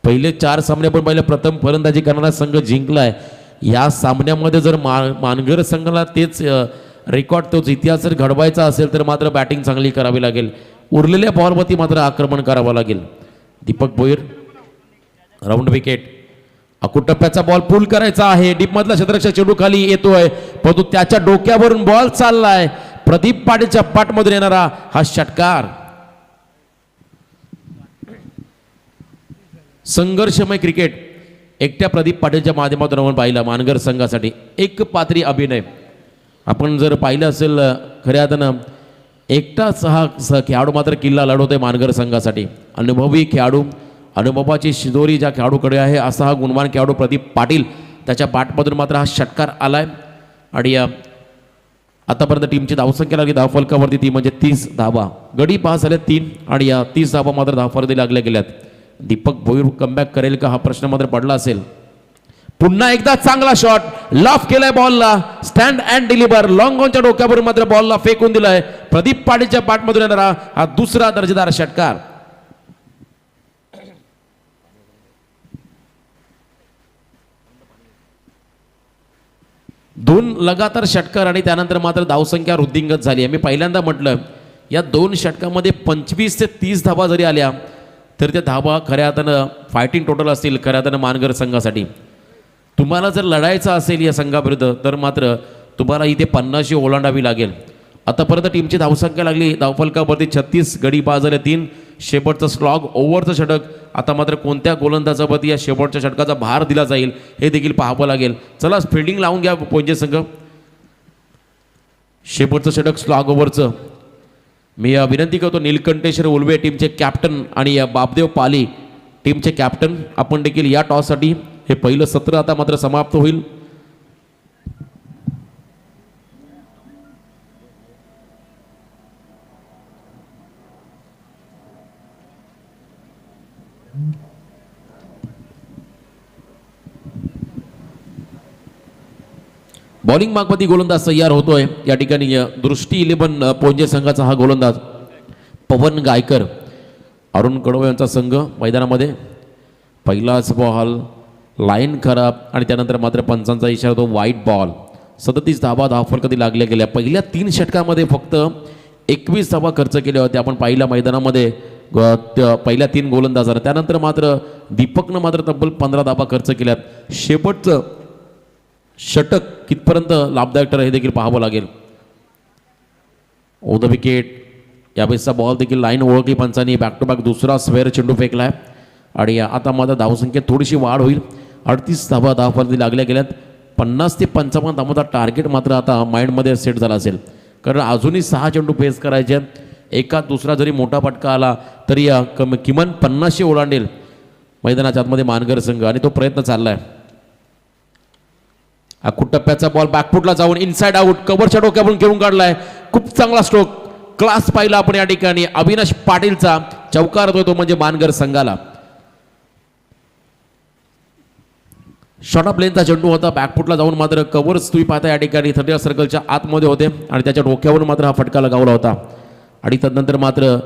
पहिले 4 सामने पण पहिले प्रथम फलंदाजी करणारा संघ जिंकलाय. या सामन्यामध्ये जर मानगर संघाला तेच रेकॉर्ड, तोच इतिहास जर घडवायचा असेल तर मात्र बॅटिंग चांगली करावी लागेल. उरलेल्या बॉलवरती मात्र आक्रमण करावं लागेल. Deepak Bhoir round wicket. अकुटप्प्याचा बॉल पुल करायचा आहे. डीपमधला क्षेत्ररक्षक चेंडू खाली येतोय, परंतु त्याच्या डोक्यावरून बॉल चाललाय. प्रदीप पाटीलच्या पाठमधून येणारा हा षटकार. संघर्षमय क्रिकेट एकट्या प्रदीप पाटीलच्या माध्यमातून आपण पाहिलं मानगर संघासाठी. एक पात्री अभिनय आपण जर पाहिलं असेल, खऱ्या अर्थानं एकटाच हा खेळाडू मात्र किल्ला लढवतोय मानगर संघासाठी. अनुभवी खेळाडू, अनुभवाची शिदोरी ज्या खेळाडूकडे आहे असा हा गुणवान खेळाडू प्रदीप पाटील. त्याच्या पाठमधून मात्र हा षटकार आलाय. आणि आतापर्यंत टीमची धावसंख्या लागली धावफलकावरती, ती म्हणजे 30 धावा. गडी पास झाले 3 आणि या 30 धावा मात्र धावफलकावरती लागल्या गेल्यात. दीपक भोईर कमबॅक करेल का हा प्रश्न मात्र पडला असेल. पुन्हा एकदा चांगला शॉट, लॉफ केलाय बॉलला, स्टँड अँड डिलिव्हर. लॉंग ऑनच्या डोक्यावर मात्र बॉलला फेकून दिलाय. प्रदीप पाटीलच्या पाठमधून येणारा हा दुसरा दर्जेदार षटकार. दोन लगातार षटकार आणि त्यानंतर मात्र धावसंख्या वृद्धिंगत झाली आहे. मी पहिल्यांदा म्हटलं या 2 षटकामध्ये 25 ते 30 धावा जरी आल्या तर त्या धावा खऱ्या अर्थानं फायटिंग टोटल असतील खऱ्या अर्थानं मानगर संघासाठी. तुम्हाला जर लढायचं असेल या संघाविरुद्ध तर मात्र तुम्हाला इथे 50 ओलांडावी लागेल. आतापर्यंत टीमची धावसंख्या लागली धावफलकावरती 36, गडी बाद झाले 3. शेवटचं स्लॉग ओव्हरचं षटक. आता मात्र कोणत्या गोलंदाजावरती या शेवटच्या षटकाचा भार दिला जाईल हे देखील पाहावं लागेल. चला फिल्डिंग लावून घ्या पुंजे संघ. शेवटचं षटक स्लॉग ओव्हरचं. मी विनंती करतो नीलकंठेश्वर उल्वे टीमचे कॅप्टन आणि बापदेव पाली टीमचे कॅप्टन, आपण देखील या टॉससाठी. हे पहिलं सत्र आता मात्र समाप्त होईल. बॉलिंग मागवती गोलंदाज तयार होतोय. या ठिकाणी दृष्टी 11 पोंजे संघाचा हा गोलंदाज पवन गायकर. अरुण कडवे यांचा संघ मैदानामध्ये. पहिलाच बॉल लाईन खराब आणि त्यानंतर मात्र पंचांचा इशारा, तो वाईट बॉल. 37 धावा धावफलकावरती लागल्या गेल्या. पहिल्या 3 षटकामध्ये फक्त 21 धावा खर्च केल्या होत्या आपण पाहिल्या मैदानामध्ये पहिल्या 3 गोलंदाजांना. त्यानंतर मात्र दीपकनं मात्र तब्बल 15 धावा खर्च केल्यात. शेवटचं षटक कितपर्यंत लाभदायक ठरेल हे देखील पाहावं लागेल. ओ द विकेट. यावेळेसचा बॉल देखील लाईन ओळखली पंचांनी. बॅक टू बॅक दुसरा स्क्वेअर चेंडू फेकलाय आणि आता मात्र धावसंख्येत थोडीशी वाढ होईल. 38 धावा धावफलकावरती लागल्या गेल्यात. 50 ते 55 धावांचा टार्गेट मात्र आता माइंडमध्ये सेट झाला असेल, कारण अजूनही 6 चेंडू फेस करायचे. एका दुसरा जरी मोठा फटका आला तरी किमान 50 ओलांडेल मैदानाच्या आतमध्ये मानगर संघ आणि तो प्रयत्न चाललाय. टप्प्याचा बॉल बॅकफुटला जाऊन इनसाइड आउट, कव्हरच्या डोक्यावरून घेऊन काढलाय. खूप चांगला स्ट्रोक, क्लास पाहिला आपण या ठिकाणी. अविनाश पाटीलचा चौकार होतो तो म्हणजे मानगर संघाला. शॉर्ट ऑफ लेनचा चेंडू होता, बॅकफुटला जाऊन मात्र कव्हर्स तुम्ही पाहता या ठिकाणी 30 सर्कलच्या आतमध्ये होते आणि त्याच्या डोक्यावर मात्र हा फटका लगावला होता. आणि तदनंतर मात्र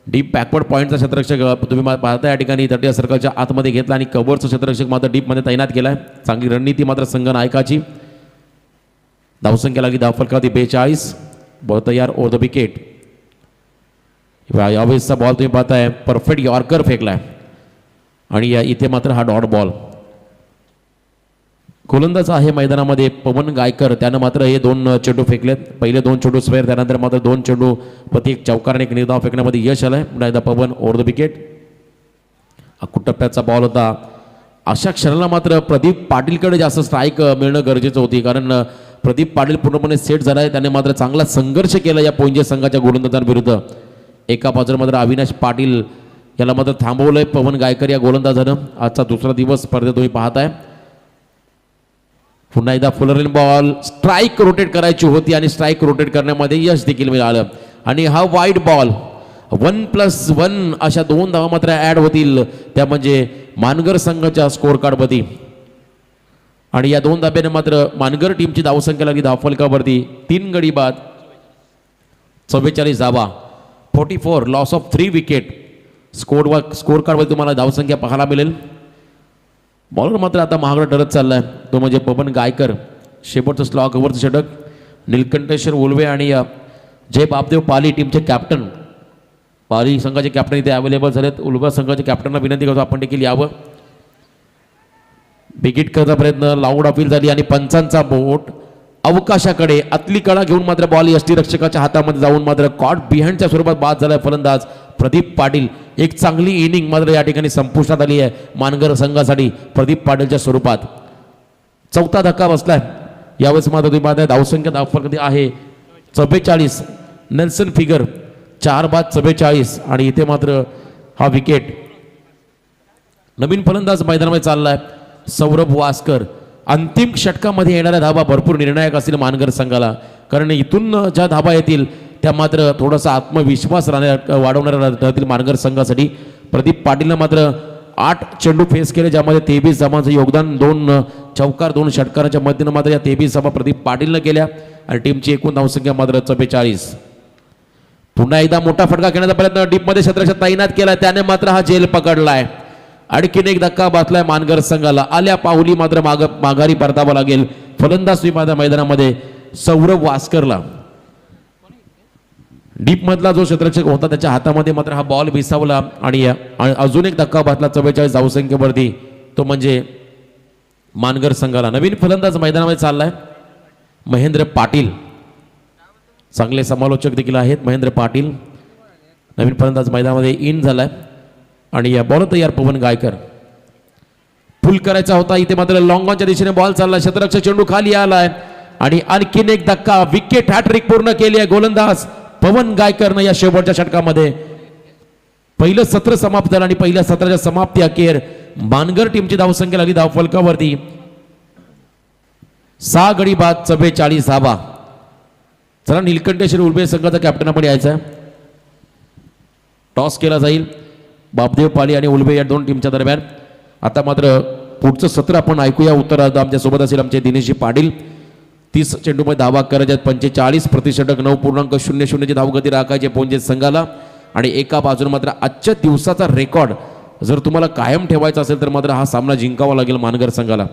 डीप बॅकवर्ड पॉईंटचा क्षेत्ररक्षक तुम्ही पाहता या ठिकाणी 30 सर्कलच्या आतमध्ये घेतला आणि कव्हरचा क्षेत्ररक्षक मात्र डीपमध्ये तैनात केला आहे. चांगली रणनीती मात्र संघ नायकाची. धावसंख्या लागली धावफलकावरती 42. बॉल तयार ओव्हर द विकेट. यावेळेसचा बॉल तुम्ही पाहताय परफेक्ट यॉर्कर फेकलाय आणि इथे मात्र हा डॉट बॉल. गोलंदाज आहे मैदानामध्ये पवन गायकर, त्यानं मात्र हे 2 चेंडू फेकलेत. पहिले 2 चेंडू स्क्वेअर, त्यानंतर मात्र 2 चेंडू प्रति एक चौकार आणि एक निर्धाव फेकण्यामध्ये यश आलंय. पुन्हा एकदा पवन ओव्हर द विकेट. टप्प्याचा बॉल होता. अशा क्षणाला मात्र प्रदीप पाटीलकडे जास्त स्ट्राईक मिळणं गरजेचं होती, कारण प्रदीप पाटील पूर्णपणे सेट झाला आहे. त्याने मात्र चांगला संघर्ष केला या पोंजे संघाच्या गोलंदाजांविरुद्ध. एका बाजूला मात्र अविनाश पाटील याला मात्र थांबवलंय पवन गायकर या गोलंदाजानं. आजचा दुसरा दिवस स्पर्धेत तुम्ही पाहताय. पुन्हा एकदा फुलरलीन बॉल, स्ट्राईक रोटेट करायची होती आणि स्ट्राईक रोटेट करण्यामध्ये यश देखील मिळालं. आणि हा वाईड बॉल 1+1 अशा 2 धावा मात्र ॲड होतील, त्या म्हणजे मानगर संघाच्या स्कोअर कार्डमध्ये. आणि या 2 धाब्याने मात्र मानगर टीमची धावसंख्या लागली धावफलकावरती 3 गडी बाद 44 धावा. 44 लॉस ऑफ 3 विकेट. स्कोअर कार्डमध्ये तुम्हाला धावसंख्या पाहायला मिळेल. बॉलर मात्र आता महागडा ठरत चाललाय, तो म्हणजे पवन गायकर. शेवटचं स्लॉग ओव्हरचं षटक. निलकंठेश्वर उलवे आणि जय बापदेव पाली टीमचे कॅप्टन, पाली संघाचे कॅप्टन इथे अवेलेबल झालेत. उलवा संघाच्या कॅप्टनला विनंती करतो आपण देखील यावं. विकेट करण्याचा प्रयत्न, लाऊड अपील झाली आणि पंचांचा बोट अवकाशाकडे. आतली कडा घेऊन मात्र बॉल यष्टीरक्षकाच्या हातामध्ये जाऊन मात्र कॉट बिहाइंडच्या स्वरूपात बाद झालाय फलंदाज प्रदीप पाटील. एक चांगली इनिंग मात्र या ठिकाणी संपुष्टात आली आहे मानगर संघासाठी प्रदीप पाटीलच्या स्वरूपात. 4था धक्का बसलाय यावेळेस मात्र तुम्ही पाहताय. धावसंख्या धावफलकामध्ये आहे 44. नेल्सन फिगर 4 बाद 44 आणि इथे मात्र हा विकेट. नवीन फलंदाज मैदानामध्ये चाललाय सौरभ वास्कर. अंतिम षटकामध्ये येणाऱ्या धाबा भरपूर निर्णायक असतील मानगर संघाला, कारण इथून ज्या धाबा येतील त्या मात्र थोडासा आत्मविश्वास वाढवणाऱ्या राहतील मानगर संघासाठी. प्रदीप पाटीलनं मात्र 8 चेंडू फेस केले, ज्यामध्ये 23 धावांचं योगदान, 2 चौकार 2 षटकाराच्या मध्येनं मात्र या 23 धावा प्रदीप पाटीलनं केल्या आणि टीमची एकूण धावसंख्या मात्र 44. पुन्हा एकदा मोठा फटका घेण्याचा प्रयत्न, डीपमध्ये क्षेत्ररक्षक तैनात केला, त्याने मात्र हा झेल पकडलाय. आणखीन एक धक्का बसलाय मानगर संघाला. आल्या पाहुली मात्र माघारी परतावं लागेल फलंदाज स्वीपाच्या मैदानामध्ये सौरभ वास्करला. डीप मधला जो क्षेत्ररक्षक होता त्याच्या हातामध्ये मात्र हा बॉल विसावला आणि अजून एक धक्का बसला 44 धावसंख्येवरती, तो म्हणजे मानगर संघाला. नवीन फलंदाज मैदानामध्ये चाललाय महेंद्र पाटील. चांगले समालोचक देखील आहेत महेंद्र पाटील. नवीन फलंदाज मैदानामध्ये इन झालाय आणि या बॉल तयार पवन गायकर. फुल करायचा होता, इथे मात्र लॉंग ऑनच्या दिशेने बॉल चालला. क्षेत्ररक्षक चेंडू खाली आलाय आणि आणखीन एक धक्का. विकेट हॅट्रिक पूर्ण केली आहे गोलंदाज पवन गायकरनं या शेवटच्या षटकामध्ये. पहिलं सत्र समाप्त झालं आणि पहिल्या सत्राच्या समाप्ती अखेर मानगर टीमची धावसंख्या लागली धावफलकावरती 6 गडी बाद 44 धावा. चला निलकंठेश्वर उलबे संघाचा कॅप्टन आपण यायचा. टॉस केला जाईल बापदेव पाली आणि उलबे या 2 टीमच्या दरम्यान. आता मात्र पुढचं सत्र आपण ऐकूया. उत्तरार्ध आमच्या सोबत असेल आमचे दिनेशजी पाटील. 30 चेंडूमध्ये धावा करायच्यात 45 प्रतिषटक 9.00 ची धावगती राखायची पोंजे संघाला. आणि एका बाजूने मात्र आजच्या दिवसाचा रेकॉर्ड जर तुम्हाला कायम ठेवायचा असेल तर मात्र हा सामना जिंकावा लागेल मानगर संघाला.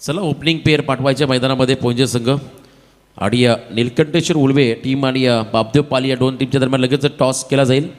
चला ओपनिंग पेअर पाठवायच्या मैदानामध्ये पोंजे संघ आणि नीलकंठेश्वर उलवे टीम आणि बापदेव पाली या दोन टीमच्या दरम्यान लगेच टॉस केला जाईल.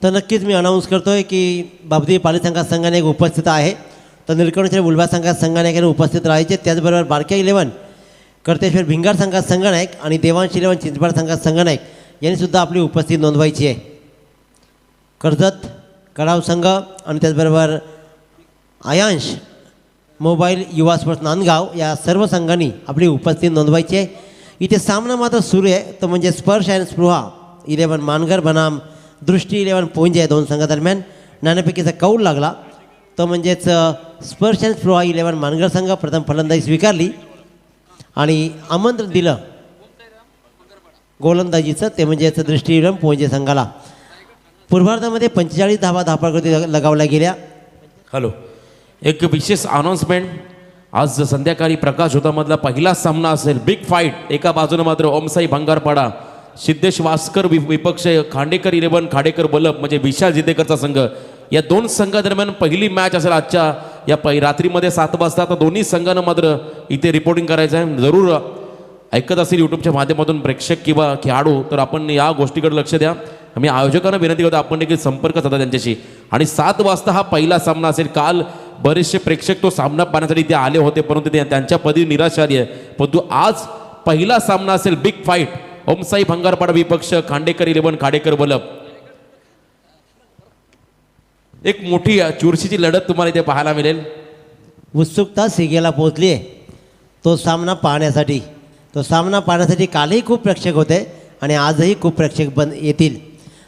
तर नक्कीच मी अनाऊन्स करतोय की बापदेव पाली संघाने एक उपस्थित आहे. तर निलकंठेश्वर उलवा संघाने उपस्थित राहायचे. त्याचबरोबर बारक्या 11 कर्तेश्वर भिंगार संघनायक आणि देवांश 11 चिंचपाड संघनायक यांनी सुद्धा आपली उपस्थिती नोंदवायची आहे. कर्जत कडाव संघ आणि त्याचबरोबर आयांश मोबाईल युवा स्पोर्ट्स नांदगाव या सर्व संघांनी आपली उपस्थिती नोंदवायची आहे. इथे सामना मात्र सुरू आहे तो म्हणजे स्पर्श आणि स्पृहा 11 मानगर बनाम दृष्टी 11 पोंजे या दोन संघादरम्यान नाणेफेकीचा कौल लागला. तो म्हणजेच स्पर्श आणि स्पृहा 11 मानगर संघ प्रथम फलंदाजी स्वीकारली आणि आमंत्रण दिलं गोलंदाजीचं ते म्हणजेच दृष्टी 11 पोंजे संघाला. पूर्वार्धामध्ये 45 धावा धापाकृती लगावल्या गेल्या. हॅलो, एक विशेष अनाउन्समेंट. आज संध्याकाळी प्रकाश होतामधला पहिला सामना असेल बिग फाईट. एका बाजूने मात्र ओमसाई भंगारपाडा सिद्धेश वास्कर विपक्ष खांडेकर 11 खाडेकर बलप म्हणजे विशाल जितेकरचा संघ. या दोन संघादरम्यान पहिली मॅच असेल आजच्या या रात्रीमध्ये 7 वाजता. तर दोन्ही संघांना मात्र इथे रिपोर्टिंग करायचं आहे. जरूर ऐकत असेल यूट्यूबच्या माध्यमातून प्रेक्षक किंवा खेळाडू तर आपण या गोष्टीकडे लक्ष द्या. आम्ही आयोजकांना विनंती करतो आपण देखील संपर्क साधा त्यांच्याशी. आणि 7 वाजता हा पहिला सामना असेल. काल बरेचसे प्रेक्षक तो सामना पाहण्यासाठी ते आले होते परंतु त्यांच्या पदी निराशा आली आहे. परंतु आज पहिला सामना असेल बिग फाईट. ओमसाई भंगारपाडा विपक्ष खांडेकर 11 खाडेकर बलप. एक मोठी चुरशीची लढत तुम्हाला इथे पाहायला मिळेल. उत्सुकता सिगेला पोहोचली आहे तो सामना पाहण्यासाठी कालही खूप प्रेक्षक होते आणि आजही खूप प्रेक्षक येतील.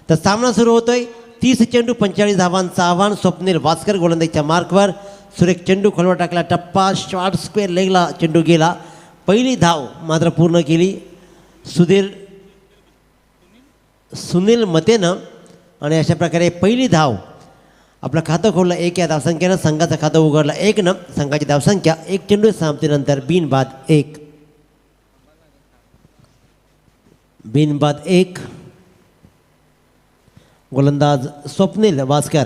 तर सामना सुरू होतोय. 30 चेंडू 45 धावांचं आव्हान. स्वप्नील वास्कर गोलंदाजीच्या मार्कवर. सुरेख चेंडू खोलवर टाकला. टप्पा शॉर्ट स्क्वेअर लेगला चेंडू गेला. पहिली धाव मात्र पूर्ण केली सुनील मतेनं आणि अशा प्रकारे पहिली धाव आपलं खातं खोललं 1 या धावसंख्येनं. संघाचं खातं उघडलं 1 संघाची धावसंख्या 1 चेंडू समाप्तीनंतर बिनबाद 1. गोलंदाज स्वप्नील वास्कर.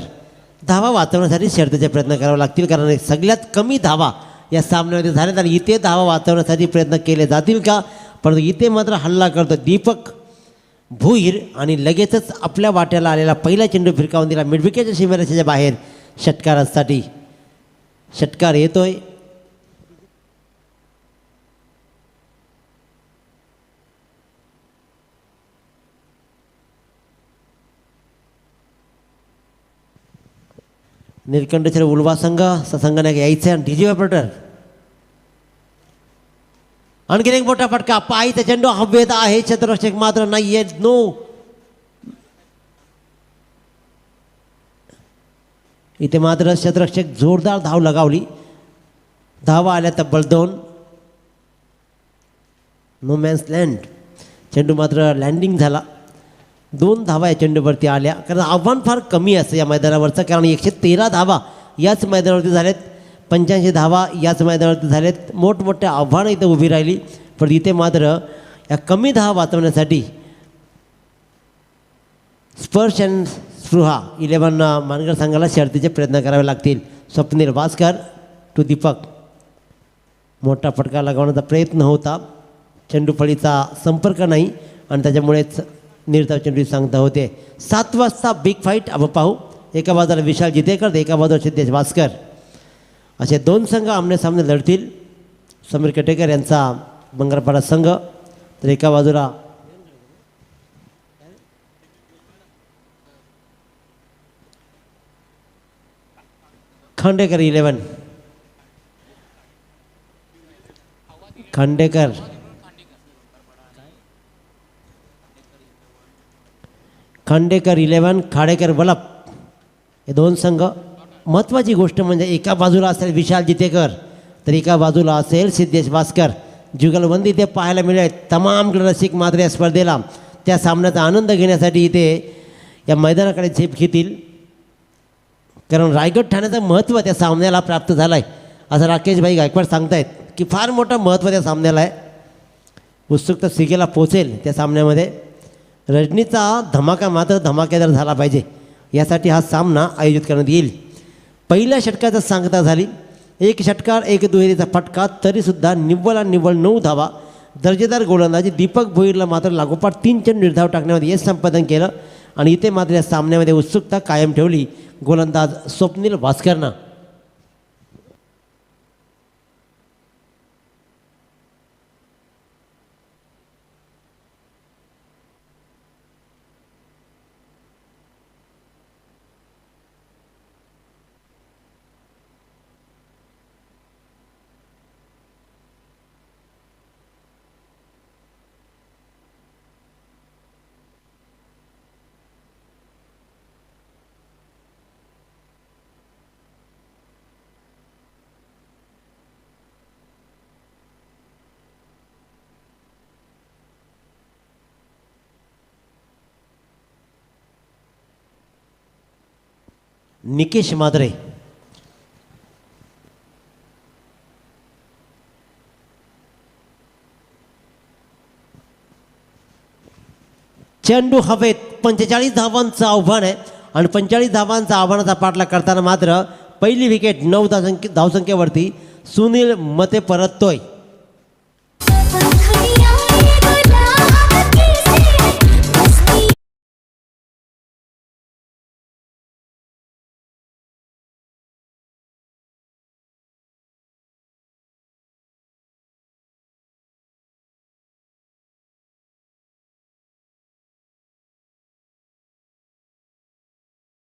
धावा वाचवण्यासाठी शर्तीचे प्रयत्न करावे लागतील कारण सगळ्यात कमी धावा या सामन्यामध्ये झाल्यात आणि इथे धावा वाचवण्यासाठी प्रयत्न केले जातील का. परंतु इथे मात्र हल्ला करतो दीपक भुईर आणि लगेचच आपल्या वाट्याला आलेला पहिला चेंडू फिरकावून दिला मिडविकेटच्या सीमारेषेच्या बाहेर षटकारासाठी. षटकार येतोय. नीलकंठेश्वर उलवा संघाने यायचं आणि डीजी ऑपरेटर आणखीन एक मोठा फटका. पायीचा चेंडू हवेत आहे. क्षेत्ररक्षक मात्र नाहीये. नो इथे मात्र क्षेत्ररक्षक जोरदार धाव लगावली. धावा आल्या तब्बल 2. No man's land. चेंडू मात्र लँडिंग झाला. 2 धावा या चेंडूवरती आल्या कारण आव्हान फार कमी असतं या मैदानावरचं कारण 113 धावा याच मैदानावरती झालेत. 85 धावा याच मैदानावरती झालेत. मोठमोठ्या आव्हानं इथं उभी राहिली पण इथे मात्र या कमी धावा वाचवण्यासाठी स्पर्श अँड स्पृहा 11 मानगर संघाला शर्तीचे प्रयत्न करावे लागतील. स्वप्नील वास्कर टू दीपक. मोठा फटका लगावण्याचा प्रयत्न होता, चेंडू फळीचा संपर्क नाही आणि त्याच्यामुळेच निर्धाव चेंडू सांगता होते. 7 वाजता बिग फाईट आपण पाहू. एका बाजूला विशाल जितेकर, एका बाजूला सिद्धेश भास्कर, असे 2 संघ आमने-सामने लढतील. समीर कटेकर यांचा बंगारपाडा संघ, तर एका बाजूला खांडेकर 11. खांडेकर खांडेकर 11, खाडेकर वलप, हे 2 संघ. महत्त्वाची गोष्ट म्हणजे एका बाजूला असेल विशाल जितेकर, तर एका बाजूला असेल सिद्धेश भास्कर. जुगलबंदी इथे पाहायला मिळेल. तमाम रसिक मात्र या स्पर्धेला त्या सामन्याचा आनंद घेण्यासाठी इथे या मैदानाकडे झेप घेतील, कारण रायगड ठाण्याचं महत्त्व त्या सामन्याला प्राप्त झालं आहे असं राकेशभाई गायकवाड सांगतायत की फार मोठं महत्त्व त्या सामन्याला आहे. उत्सुकता सिगेला पोचेल त्या सामन्यामध्ये. रजनीचा धमाका मात्र धमाकेदार झाला पाहिजे, यासाठी हा सामना आयोजित करण्यात येईल. पहिल्या षटकाचा सांगता झाली. 1 षटकार 1 दुहेरीचा फटका, तरीसुद्धा निव्वळ 9 धावा. दर्जेदार गोलंदाजी दीपक भोईरला मात्र लागोपाठ 3 चेंडू निर्धाव टाकण्यामध्ये यश संपादन केलं आणि इथे मात्र या सामन्यामध्ये उत्सुकता कायम ठेवली गोलंदाज स्वप्नील भास्करनं. निकेश माद्रे, चेंडू हवेत. 45 धावांचं आव्हान आहे आणि 45 धावांचा आव्हानाचा पाठलाग करताना मात्र पहिली विकेट 9 धावसंख्येवरती सुनील मते परततोय.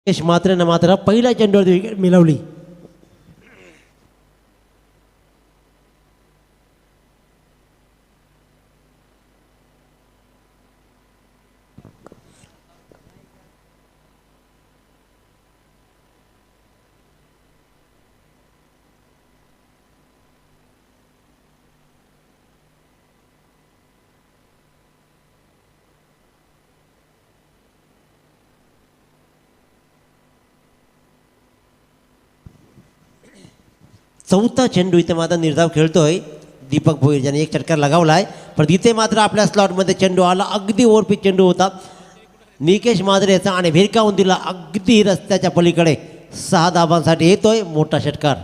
निकेश मात्रेनं मात्र पहिल्या चेंडूवरती विकेट मिळवली. चौथा चेंडू इथे मात्र निर्धाव खेळतोय दीपक भोईर, ज्याने 1 षटकार लगावला आहे. पण इथे मात्र आपल्या स्लॉटमध्ये चेंडू आला. अगदी ओव्हरपिच चेंडू होता निकेश माद्रेचा आणि भिरकावून दिला अगदी रस्त्याच्या पलीकडे. 6 धावांसाठी येतोय मोठा षटकार.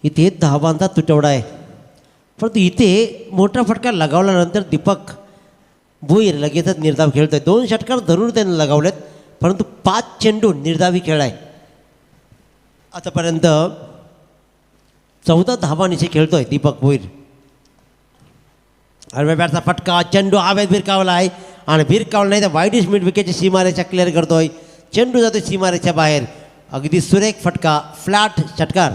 इथे धावांचा तुटवडा आहे, परंतु इथे मोठा फटका लगावल्यानंतर दीपक भोईर लगेचच निर्धाव खेळतोय. 2 षटकार धरून त्याने लगावलेत, परंतु 5 चेंडू निर्धावी खेळाय. आतापर्यंत 14 धावांनिशी खेळतोय दीपक भोईर. आडव्या बॅटचा फटका, चेंडू हवेत भिरकावला आहे आणि भिरकावला नाही तर वाईडिश मिड विकेटची सीमारेषा क्लिअर करतोय. चेंडू जातोय सीमारेषेच्या बाहेर. अगदी सुरेख फटका, फ्लॅट षटकार.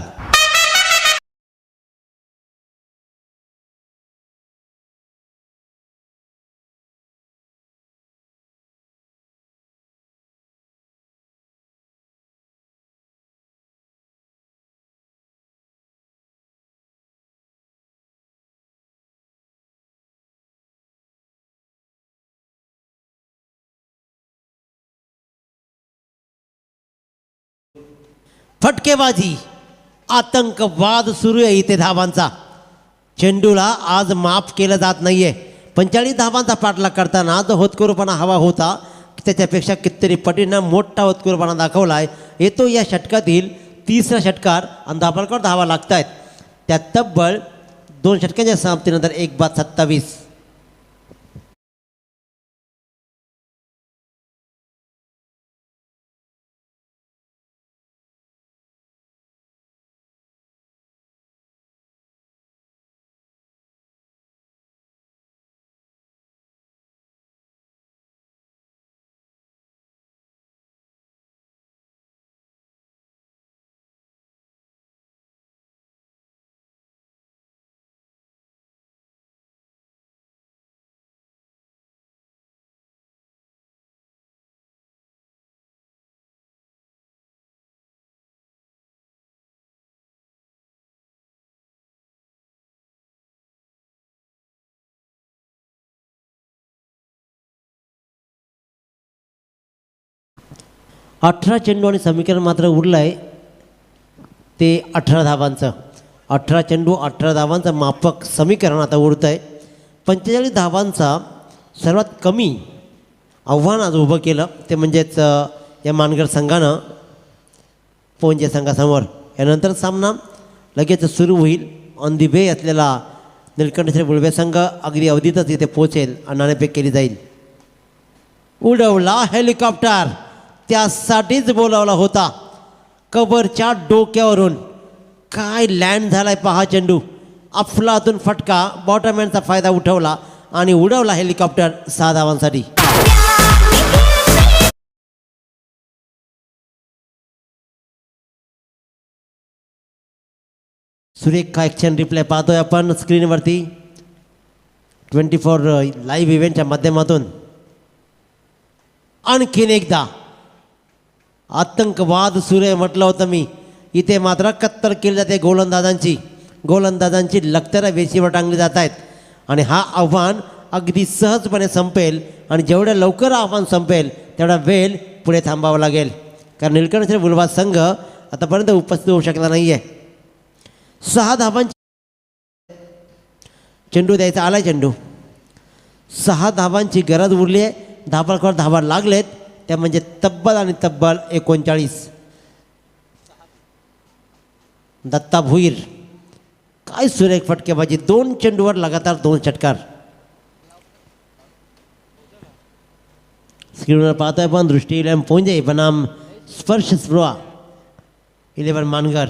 फटकेबाजी, आतंकवाद सुरू आहे इथे धावांचा. चेंडूला आज माफ केलं जात नाहीये. 45 धावांचा पाठलाग करताना जो होतकरूपणा हवा होता त्याच्यापेक्षा कितीतरी पटीनं मोठा होतकरूपणा दाखवला आहे. येतो या षटकातील तिसरा षटकार आणि दाभोळकर धावा लागत आहेत. त्या तब्बल 2 षटकांच्या समाप्तीनंतर 1:27. अठरा चेंडू आणि समीकरण मात्र उरलं आहे ते 18 धावांचं. 18 चेंडू 18 धावांचं माफक समीकरण आता उरतं आहे. 45 धावांचा सर्वात कमी आव्हान आज उभं केलं ते म्हणजेच या मानगर संघानं पोंजे संघासमोर. यानंतर सामना लगेच सुरू होईल. ऑन दी वे असलेला निळकंठ बुलवे संघ अगदी अवधीतच इथे पोहोचेल आणि नाणेफेक केली जाईल. उडवला हेलिकॉप्टर, त्यासाठीच बोलावला होता. कव्हरच्या डोक्यावरून काय लँड झालाय पहा चेंडू. अफलातून फटका, बॉटमॅनचा फायदा उठवला आणि उडवला हेलिकॉप्टर 6 धावांसाठी. सुरेख ॲक्शन रिप्ले पाहतोय आपण स्क्रीनवरती 24 लाईव्ह इव्हेंटच्या माध्यमातून. आणखीन एकदा आतंकवाद सुरू आहे म्हटलं होतं मी. इथे मात्र कत्तल केली जाते गोलंदाजांची लक्तरं वेशीवर टांगली जात आहेत आणि हा आव्हान अगदी सहजपणे संपेल आणि जेवढ्या लवकर आव्हान संपेल तेवढा वेळ पुढे थांबावं लागेल. कारण निळकंठ बुलवा संघ आतापर्यंत उपस्थित होऊ शकला नाही आहे. 6 धावांची चेंडू द्यायचा आलाय. चेंडू 6 धावांची गरज उरली आहे. दाभोळकर धावा लागलेत त्या म्हणजे तब्बल 39. दत्ता भुईर काय सुरेख फटकेबाजी. 2 चेंडूवर लगातार 2 षटकार. स्क्रीनवर पाहतोय पण दृष्टी 11 पोंजे बनाम स्पर्श स्पृहा 11 मानगर.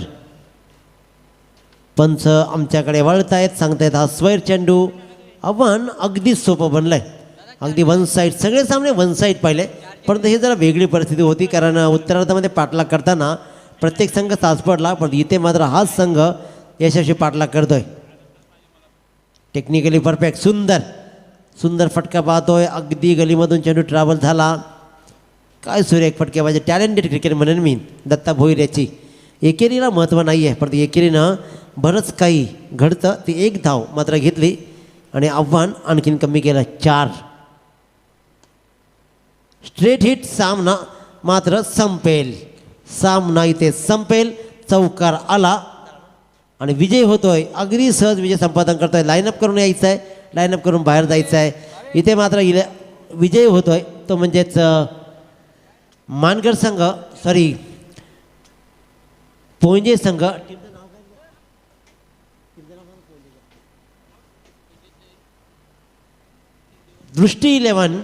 पंच आमच्याकडे वळत आहेत, सांगतायत हा स्वैर चेंडू. आव्हान अगदी सोपं बनलंय. अगदी वन साईड, सगळे सामने वन साईड पाहिले. परंतु हे जरा वेगळी परिस्थिती होती कारण उत्तरार्धामध्ये पाठलाग करताना प्रत्येक संघ तास पडला. पण इथे मात्र हाच संघ यशस्वी पाठलाग करतोय. टेक्निकली परफेक्ट, सुंदर फटका पाहतोय. अगदी गलीमधून चेंडू ट्रॅव्हल झाला. काय सुरेख फटकेबाजी. टॅलेंटेड क्रिकेट म्हणेन मी दत्ता भोईर याची. एकेरीला महत्त्व नाही आहे परंतु एकेरीनं बरंच काही घडतं. ती 1 धाव मात्र घेतली आणि आव्हान आणखीन कमी केलं. 4 स्ट्रेट हिट. सामना मात्र संपेल. सामना इथे संपेल. चौकार आला आणि विजय होतोय. अगदी सहज विजय संपादन करतोय. लाईनअप करून यायचं आहे, लाईनअप करून बाहेर जायचं आहे. इथे मात्र विजय होतोय तो म्हणजेच मानगर संघ, सॉरी पोंजे संघ. दृष्टी 11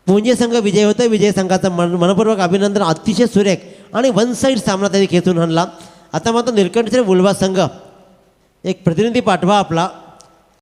पोंजे संघ विजय होतोय. विजय संघाचं मनपूर्वक अभिनंदन. अतिशय सुरेख आणि वन साईड सामना त्यांनी खेचून आणला. आता मात्र निळकंठ बुलवा संघ एक प्रतिनिधी पाठवा आपला.